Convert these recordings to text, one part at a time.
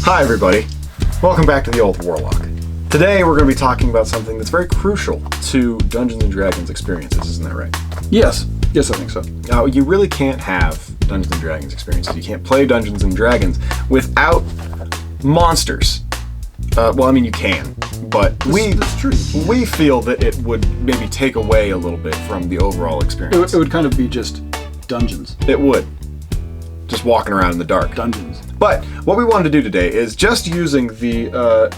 Hi everybody, welcome back to the Old Warlock. Today we're going to be talking about something that's very crucial to Dungeons & Dragons experiences, isn't that right? Yes, I think so. Now, you really can't have Dungeons & Dragons experiences. You can't play Dungeons & Dragons without monsters. Well, I mean, you can, but That's true. we feel that it would maybe take away a little bit from the overall experience. It would kind of be just dungeons. It would. Just walking around in the dark. Dungeons. But what we wanted to do today is just using the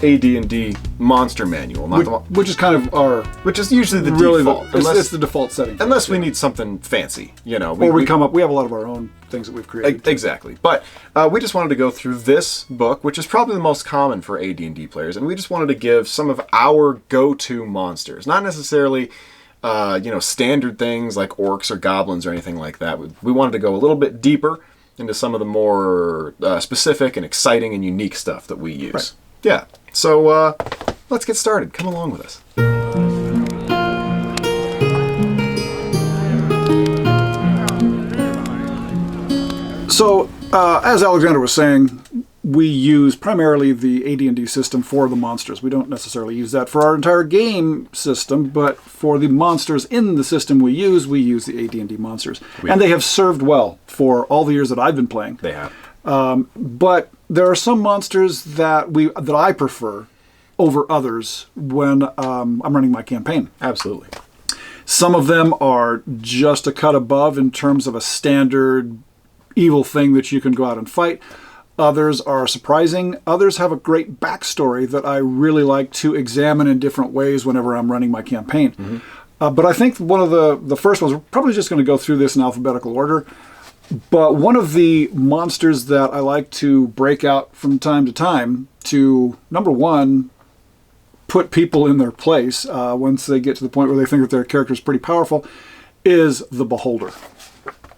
AD&D Monster Manual, Which is kind of our... which is usually the really default. it's the default setting. Unless we need something fancy, you know. We have a lot of our own things that we've created. Exactly. But we just wanted to go through this book, which is probably the most common for AD&D players, and we just wanted to give some of our go-to monsters. Not necessarily, standard things like orcs or goblins or anything like that. We wanted to go a little bit deeper into some of the more specific and exciting and unique stuff that we use. Right. Yeah. So let's get started. Come along with us. So, as Alexander was saying, we use primarily the AD&D system for the monsters. We don't necessarily use that for our entire game system, but for the monsters in the system we use the AD&D monsters. And they have served well for all the years that I've been playing. They have. But there are some monsters that I prefer over others when I'm running my campaign. Absolutely. Some of them are just a cut above in terms of a standard evil thing that you can go out and fight. Others are surprising. Others have a great backstory that I really like to examine in different ways whenever I'm running my campaign. Mm-hmm. But I think one of the first ones, we're probably just going to go through this in alphabetical order, but one of the monsters that I like to break out from time to time to, number one, put people in their place once they get to the point where they think that their character is pretty powerful, is the Beholder.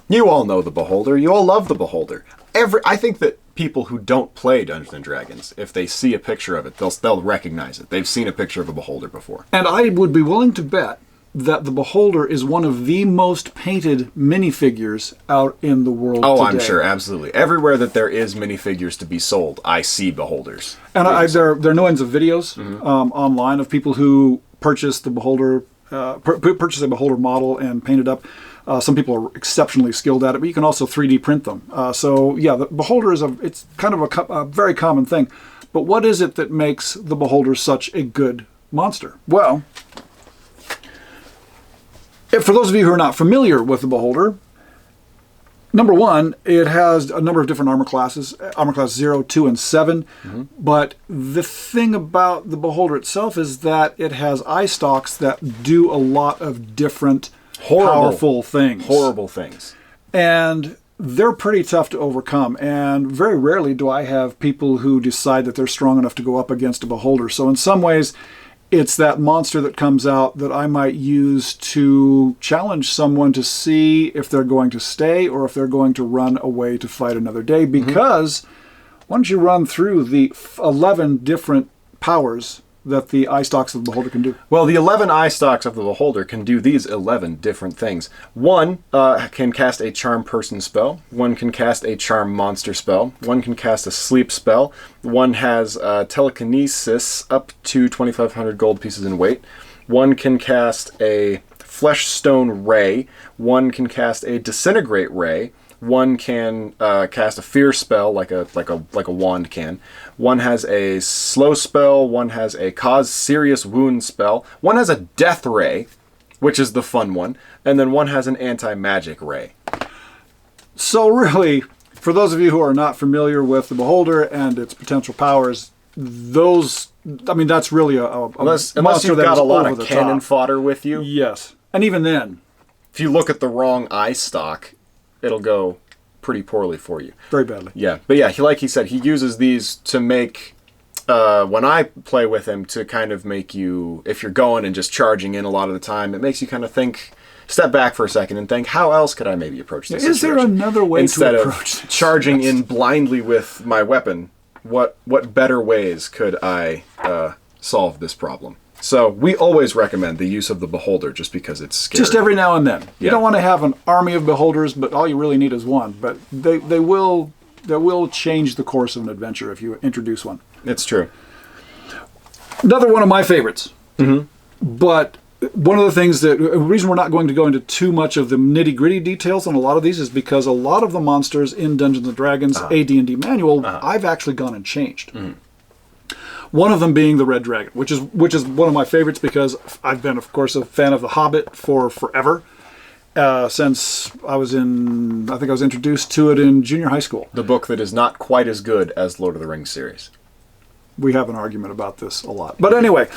You all know the Beholder. You all love the Beholder. I think that people who don't play Dungeons & Dragons, if they see a picture of it, they'll recognize it. They've seen a picture of a Beholder before. And I would be willing to bet that the Beholder is one of the most painted minifigures out in the world today. I'm sure, absolutely. Everywhere that there is minifigures to be sold, I see Beholders. And there are no ends of videos online of people who purchase the Beholder, purchase a Beholder model and paint it up. Some people are exceptionally skilled at it, but you can also 3D print them. The Beholder it's kind of a very common thing. But what is it that makes the Beholder such a good monster? Well, for those of you who are not familiar with the Beholder, number one, it has a number of different armor classes, armor class 0, 2, and 7. Mm-hmm. But the thing about the Beholder itself is that it has eye stalks that do a lot of different powerful things. Horrible things. And they're pretty tough to overcome. And very rarely do I have people who decide that they're strong enough to go up against a Beholder. So in some ways, it's that monster that comes out that I might use to challenge someone to see if they're going to stay or if they're going to run away to fight another day. Because once you run through the 11 different powers that the eye stalks of the Beholder can do. Well, the 11 eye stalks of the Beholder can do these 11 different things. One can cast a Charm Person spell. One can cast a Charm Monster spell. One can cast a Sleep spell. One has Telekinesis up to 2,500 gold pieces in weight. One can cast a Flesh Stone Ray. One can cast a Disintegrate Ray. One can cast a Fear spell like a wand can. One has a Slow spell. One has a Cause Serious Wound spell. One has a Death Ray, which is the fun one. And then one has an Anti-Magic Ray. So really, for those of you who are not familiar with the Beholder and its potential powers, that's really a unless monster you've that got is a lot over of the cannon top. fodder with you. Yes. And even then, if you look at the wrong eye stalk, it'll go pretty poorly for you. Very badly. Yeah. But yeah, like he said, he uses these to make, when I play with him, to kind of make you, if you're going and just charging in a lot of the time, it makes you kind of think, step back for a second and think, how else could I maybe approach this Is situation? there another way Instead to approach of this? charging in blindly with my weapon, what better ways could I solve this problem? So we always recommend the use of the Beholder just because it's scary. Just every now and then. You Yeah. don't want to have an army of Beholders, but all you really need is one. But they will change the course of an adventure if you introduce one. It's true. Another one of my favorites. But one of the things the reason we're not going to go into too much of the nitty-gritty details on a lot of these is because a lot of the monsters in Dungeons & Dragons AD&D Manual, I've actually gone and changed. One of them being the Red Dragon, which is one of my favorites because I've been, of course, a fan of The Hobbit for forever. Since I think I was introduced to it in junior high school. The book that is not quite as good as Lord of the Rings series. We have an argument about this a lot. But anyway,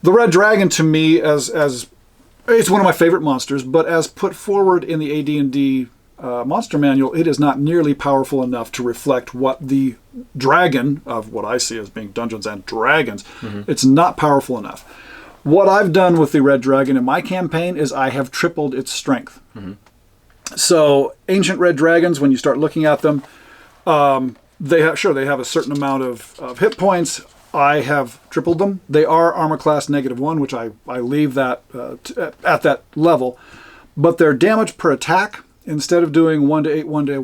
the Red Dragon to me as it's one of my favorite monsters, but as put forward in the AD&D Monster Manual, it is not nearly powerful enough to reflect what the dragon of what I see as being Dungeons and Dragons. It's not powerful enough. What I've done with the Red Dragon in my campaign is I have tripled its strength. So ancient red dragons, when you start looking at them, they have a certain amount of hit points. I have tripled them. They are armor class -1, which I leave that at that level. But their damage per attack, instead of doing 1 to 8, 1 to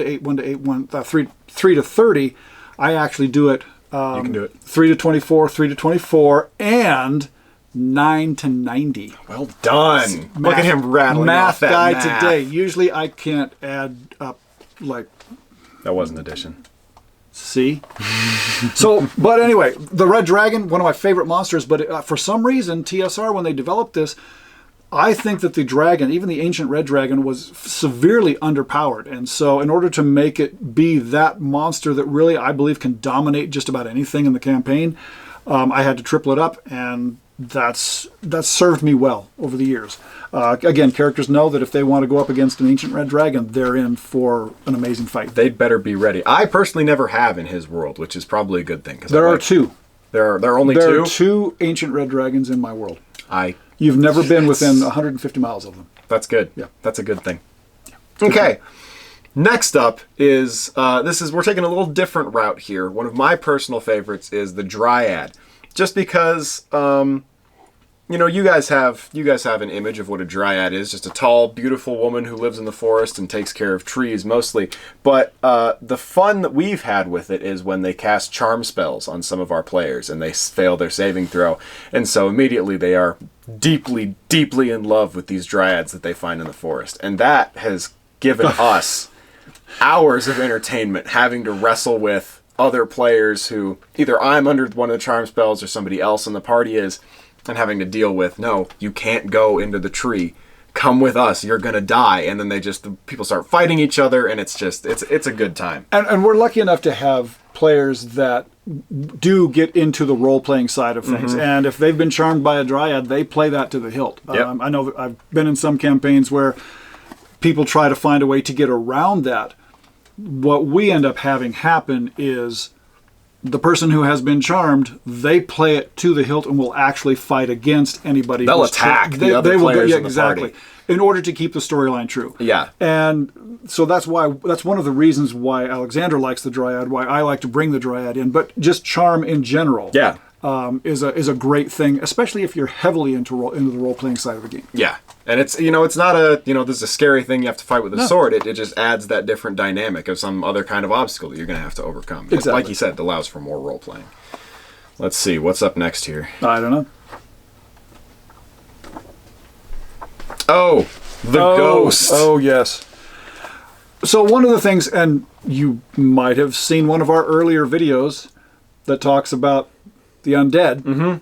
8, 1 to 8, 3 to 30, I actually do it. You can do it. 3 to 24, 3 to 24, and 9 to 90. Well done. Look at him rattling off that guy math. today. Usually I can't add up like. That wasn't addition. See? So, but anyway, the Red Dragon, one of my favorite monsters, but for some reason, TSR, when they developed this, I think that the dragon, even the ancient Red Dragon, was severely underpowered. And so in order to make it be that monster that really, I believe, can dominate just about anything in the campaign, I had to triple it up, and that's served me well over the years. Again, characters know that if they want to go up against an ancient red dragon, they're in for an amazing fight. They'd better be ready. I personally never have in his world, which is probably a good thing. There are two. There are only two? There are two ancient red dragons in my world. You've never been within 150 miles of them. That's good. Yeah. That's a good thing. Okay. Next up is, we're taking a little different route here. One of my personal favorites is the Dryad. Just because, you guys have an image of what a Dryad is. Just a tall, beautiful woman who lives in the forest and takes care of trees mostly. But the fun that we've had with it is when they cast charm spells on some of our players and they fail their saving throw. And so immediately they are deeply, deeply in love with these Dryads that they find in the forest. And that has given us hours of entertainment having to wrestle with other players who either I'm under one of the charm spells or somebody else in the party is, and having to deal with, no, you can't go into the tree. Come with us, you're gonna die. And then the people start fighting each other, and it's a good time. And we're lucky enough to have players that do get into the role-playing side of things. And if they've been charmed by a Dryad, they play that to the hilt. Yep. I know that I've been in some campaigns where people try to find a way to get around that. What we end up having happen is the person who has been charmed, they play it to the hilt and will actually fight against anybody. They'll attack the other players in the party. In order to keep the storyline true. Yeah. And so that's one of the reasons why Alexander likes the Dryad, why I like to bring the Dryad in, but just charm in general. Yeah. Is a great thing, especially if you're heavily into the role-playing side of the game. Yeah. And it's not this is a scary thing you have to fight with a sword. It just adds that different dynamic of some other kind of obstacle that you're going to have to overcome. Exactly. Like you said, it allows for more role-playing. Let's see, what's up next here? I don't know. Oh, the ghost. Oh, yes. So one of the things, and you might have seen one of our earlier videos that talks about the undead. Mm-hmm.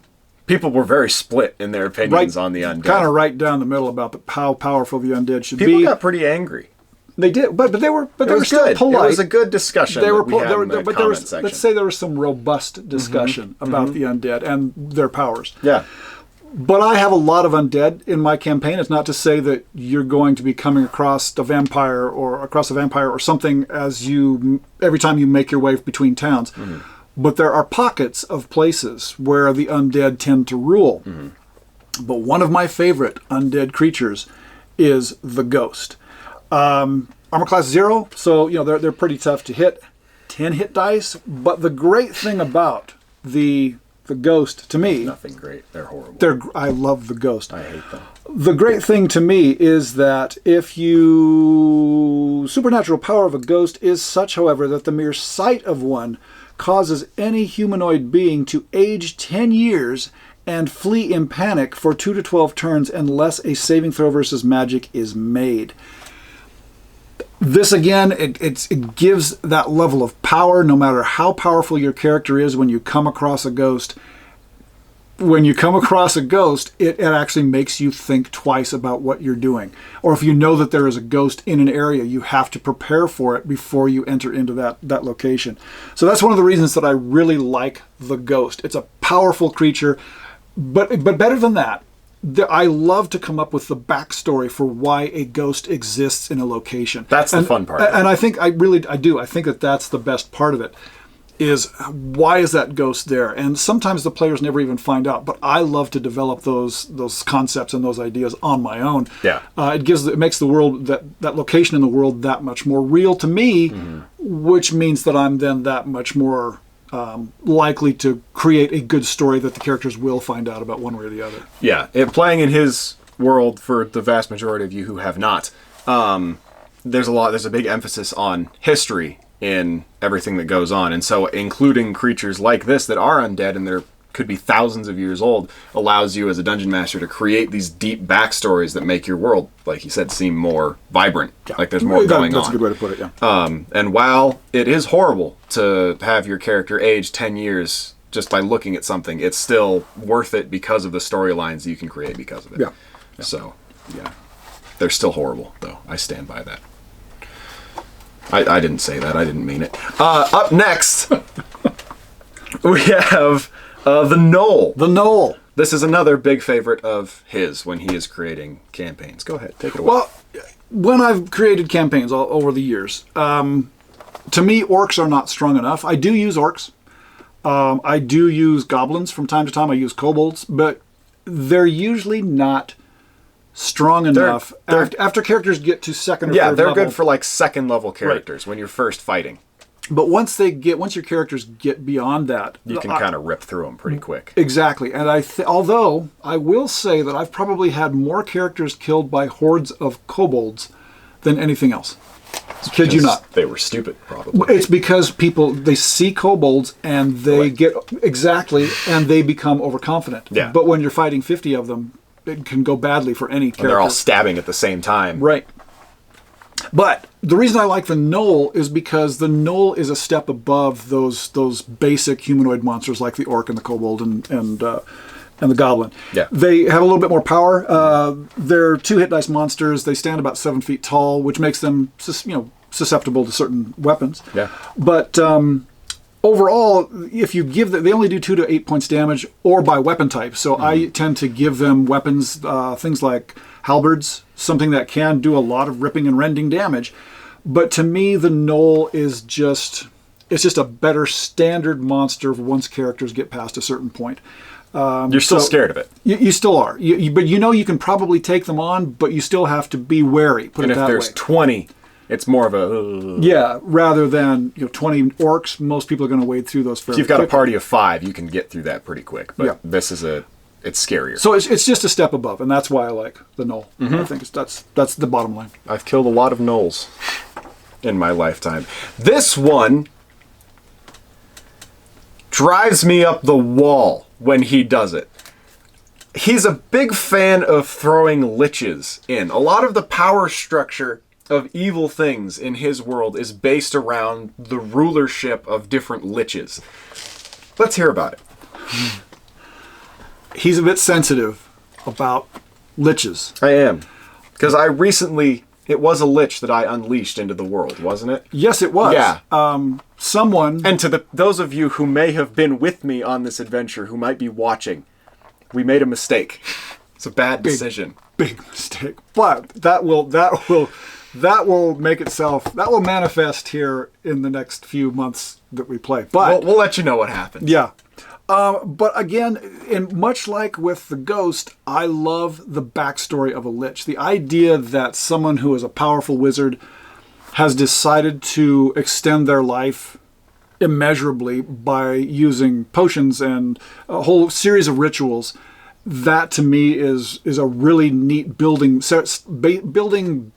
People were very split in their opinions on the undead. Kind of right down the middle about how powerful the undead should be. People got pretty angry. They did, but they were still polite. It was a good discussion. Let's say there was some robust discussion about the undead and their powers. Yeah. But I have a lot of undead in my campaign. It's not to say that you're going to be coming across a vampire or something every time you make your way between towns. Mm-hmm. But there are pockets of places where the undead tend to rule. Mm-hmm. But one of my favorite undead creatures is the ghost. Armor class 0, so they're pretty tough to hit. 10 hit dice. But the great thing about the the ghost, to me, Nothing great. They're horrible. I love the ghost. I hate them. The great thing to me is that supernatural power of a ghost is such, however, that the mere sight of one causes any humanoid being to age 10 years and flee in panic for 2 to 12 turns unless a saving throw versus magic is made. This again, it gives that level of power no matter how powerful your character is when you come across a ghost. When you come across a ghost, it actually makes you think twice about what you're doing. Or if you know that there is a ghost in an area, you have to prepare for it before you enter into that location. So that's one of the reasons that I really like the ghost. It's a powerful creature, but better than that, I love to come up with the backstory for why a ghost exists in a location. That's the fun part. And I think I do. I think that that's the best part of it. Is why is that ghost there? And sometimes the players never even find out. But I love to develop those concepts and those ideas on my own. Yeah. It makes the world that location in the world that much more real to me, which means that I'm then that much more likely to create a good story that the characters will find out about one way or the other. Yeah, playing in his world for the vast majority of you who have not, there's a big emphasis on history in everything that goes on, and so including creatures like this that are undead and they're could be thousands of years old allows you as a dungeon master to create these deep backstories that make your world, like you said, seem more vibrant. Yeah. Like there's more going on. That's a good way to put it, yeah. And while it is horrible to have your character age 10 years just by looking at something, it's still worth it because of the storylines you can create because of it. Yeah. So, yeah. They're still horrible, though. I stand by that. I didn't say that. I didn't mean it. Up next, we have the Knoll. The Knoll. This is another big favorite of his when he is creating campaigns. Go ahead, take it away. Well, when I've created campaigns all over the years, to me, orcs are not strong enough. I do use orcs. I do use goblins from time to time. I use kobolds, but they're usually not strong enough after characters get to second or third level. Yeah, they're good for like second level characters when you're first fighting. But once your characters get beyond that, you can kind of rip through them pretty quick. Exactly. And although I will say that I've probably had more characters killed by hordes of kobolds than anything else. Kid you not. They were stupid, probably. It's because they see kobolds and they become overconfident. Yeah. But when you're fighting 50 of them, it can go badly for any character. And they're all stabbing at the same time. Right. But the reason I like the Knoll is because the Knoll is a step above those basic humanoid monsters like the orc and the kobold and the goblin. Yeah. They have a little bit more power. They're 2 hit dice monsters. They stand about 7 feet tall, which makes them susceptible to certain weapons. Yeah. But overall, if you give they only do 2 to 8 points damage or by weapon type. So I tend to give them weapons, things like halberds, something that can do a lot of ripping and rending damage. But to me, the Knoll is just a better standard monster once characters get past a certain point. You're still scared of it. You still are. But you can probably take them on, but you still have to be wary. Put it that way. And if there's 20, it's more of a... Yeah, rather than 20 orcs, most people are going to wade through those fairly If you've got quickly. a party of 5, you can get through that pretty quick. But this is it's scarier. So it's just a step above, and that's why I like the Knoll. I think that's the bottom line. I've killed a lot of gnolls in my lifetime. This one drives me up the wall when he does it. He's a big fan of throwing liches in. A lot of the power structure of evil things in his world is based around the rulership of different liches. Let's hear about it. He's a bit sensitive about liches. I am. Because it was a lich that I unleashed into the world, wasn't it? Yes, it was. Yeah. Someone... And to those of you who may have been with me on this adventure, who might be watching, we made a mistake. It's a bad decision. Big mistake. But that will make itself... That will manifest here in the next few months that we play. But we'll let you know what happens. Yeah. But again, much like with the Ghost, I love the backstory of a Lich. The idea that someone who is a powerful wizard has decided to extend their life immeasurably by using potions and a whole series of rituals. That to me is a really neat building foundation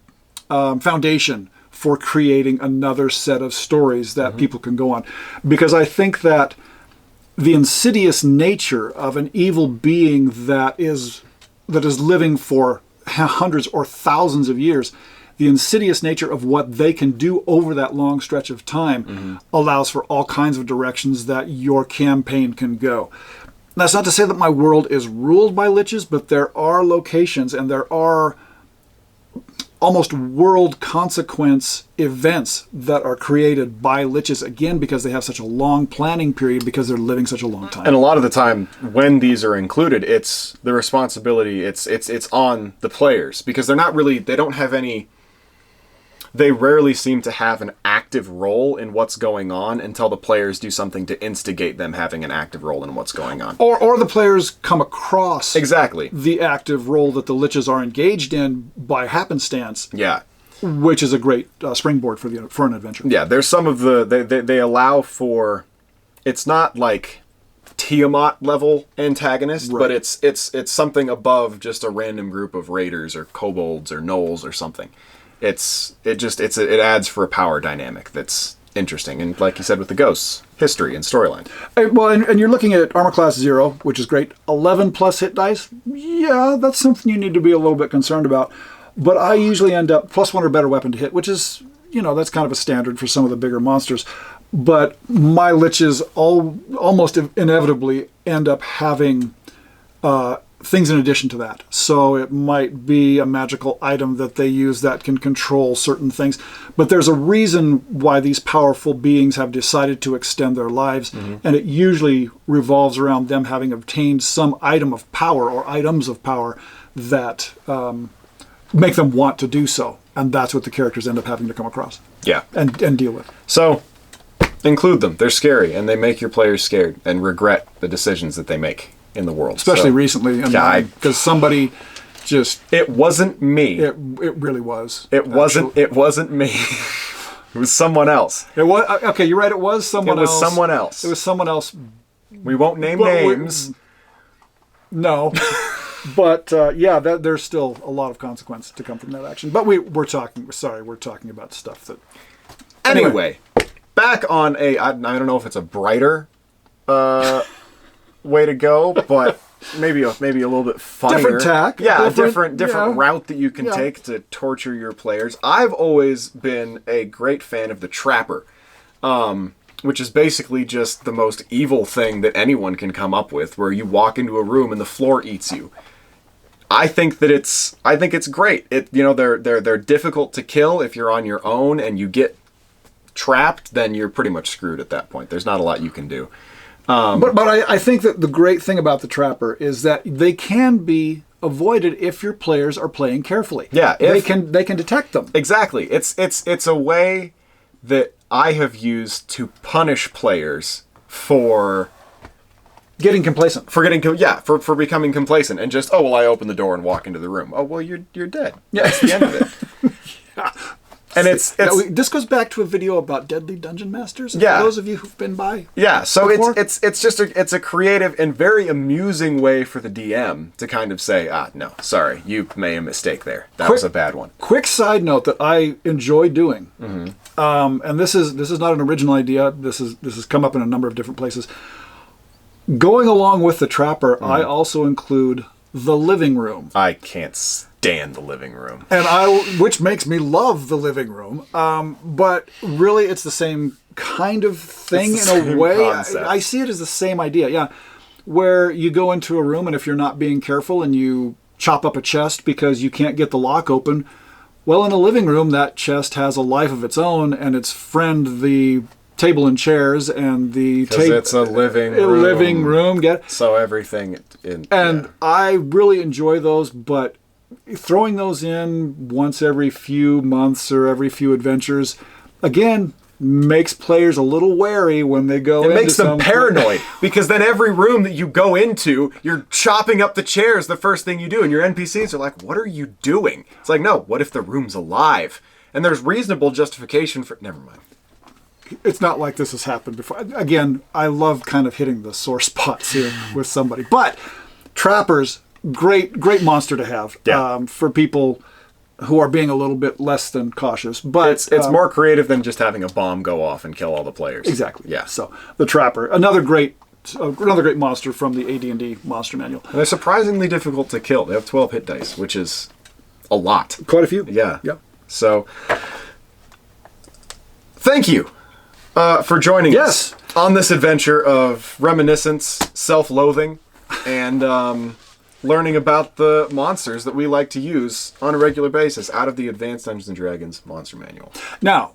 for creating another set of stories that people can go on. Because I think that the insidious nature of an evil being that is living for hundreds or thousands of years, the insidious nature of what they can do over that long stretch of time allows for all kinds of directions that your campaign can go. That's not to say that my world is ruled by liches, but there are locations and there are almost world consequence events that are created by liches, again, because they have such a long planning period because they're living such a long time. And a lot of the time when these are included, it's the responsibility, it's on the players, because they rarely seem to have an active role in what's going on until the players do something to instigate them having an active role in what's going on. Or the players come across exactly the active role that the liches are engaged in by happenstance. Yeah. Which is a great springboard for an adventure. Yeah, there's some of they allow for, it's not like Tiamat level antagonist, right, but it's something above just a random group of raiders or kobolds or gnolls or something. It adds for a power dynamic that's interesting, and like you said with the ghosts, history and storyline. And you're looking at armor class 0, which is great. 11 plus hit dice. Yeah, that's something you need to be a little bit concerned about. But I usually end up +1 or better weapon to hit, which is, that's kind of a standard for some of the bigger monsters. But my liches almost inevitably end up having things in addition to that. So it might be a magical item that they use that can control certain things. But there's a reason why these powerful beings have decided to extend their lives, and it usually revolves around them having obtained some item of power or items of power that make them want to do so. And that's what the characters end up having to come across. Yeah. And deal with. So, include them. They're scary, and they make your players scared and regret the decisions that they make in the world. Especially recently. Because somebody just... It wasn't me. It really was. It wasn't me. It was someone else. It was... Okay, you're right. It was someone else. It was someone else. It was someone else. We won't name names. No. But there's still a lot of consequence to come from that action. But we're talking about stuff that... Anyway, back on I don't know if it's a brighter way to go, but maybe a little bit funnier. Different tack. Yeah, a different route that you can take to torture your players. I've always been a great fan of the Trapper, which is basically just the most evil thing that anyone can come up with, where you walk into a room and the floor eats you. I think it's great. They're difficult to kill if you're on your own and you get trapped, then you're pretty much screwed at that point. There's not a lot you can do. But I think that the great thing about the Trapper is that they can be avoided if your players are playing carefully. Yeah, they can detect them. Exactly. It's a way that I have used to punish players for getting complacent. For becoming complacent and just, I open the door and walk into the room. Oh, well, you're dead. Yeah. That's the end of it. Yeah. And this goes back to a video about deadly dungeon masters. Yeah. For those of you who've been by. Yeah. So before. it's a creative and very amusing way for the DM to kind of say, no, sorry, you made a mistake there. That was a bad one. Quick side note that I enjoy doing, and this is not an original idea. This has come up in a number of different places. Going along with the Trapper, I also include the living room. I can't stand the living room. Which makes me love the living room. But really, it's the same kind of thing in a way. I see it as the same idea, yeah. Where you go into a room and if you're not being careful and you chop up a chest because you can't get the lock open, well, in a living room, that chest has a life of its own and its friend, the table and chairs and the table. It's a living room. So everything I really enjoy those, but throwing those in once every few months or every few adventures, again, makes players a little wary when they go in. It makes them paranoid, because then every room that you go into, you're chopping up the chairs the first thing you do, and your NPCs are like, what are you doing? It's like, no, what if the room's alive? And there's reasonable justification for... Never mind. it's not like this has happened before. Again, I love kind of hitting the sore spots here with somebody. But trappers, great monster to have for people who are being a little bit less than cautious. But it's more creative than just having a bomb go off and kill all the players. Exactly. Yeah. So the trapper, another great monster from the AD&D Monster Manual. And they're surprisingly difficult to kill. They have 12 hit dice, which is a lot. Quite a few. Yeah. Yep. So, thank you for joining us on this adventure of reminiscence, self-loathing, and learning about the monsters that we like to use on a regular basis out of the Advanced Dungeons & Dragons Monster Manual. Now,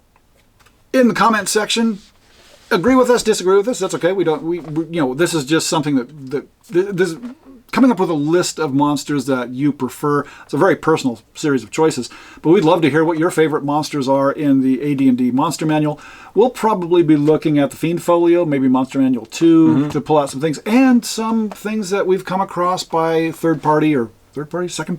in the comment section, agree with us, disagree with us. That's okay. We this is just something that this coming up with a list of monsters that you prefer. It's a very personal series of choices, but we'd love to hear what your favorite monsters are in the AD&D Monster Manual. We'll probably be looking at the Fiend Folio, maybe Monster Manual 2 to pull out some things, and some things that we've come across by second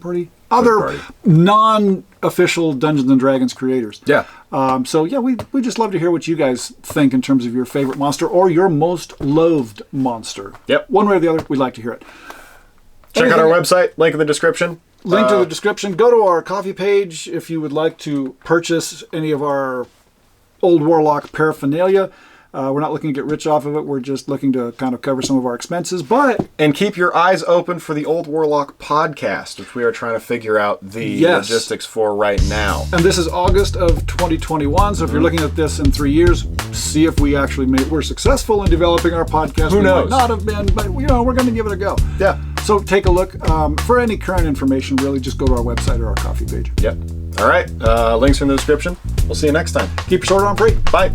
party, other non-official Dungeons and Dragons creators. Yeah. We just love to hear what you guys think in terms of your favorite monster or your most loathed monster. Yep. One way or the other, we'd like to hear it. Check out our website, link in the description. Link to the description. Go to our coffee page if you would like to purchase any of our Old Warlock paraphernalia. We're not looking to get rich off of it. We're just looking to kind of cover some of our expenses. And keep your eyes open for the Old Warlock podcast, which we are trying to figure out the logistics for right now. And this is August of 2021. So if you're looking at this in 3 years, see if we actually we're successful in developing our podcast. Who knows? We might not have been, but we're going to give it a go. Yeah. So take a look. For any current information, really, just go to our website or our coffee page. Yep. All right. Links are in the description. We'll see you next time. Keep your sword on free. Bye.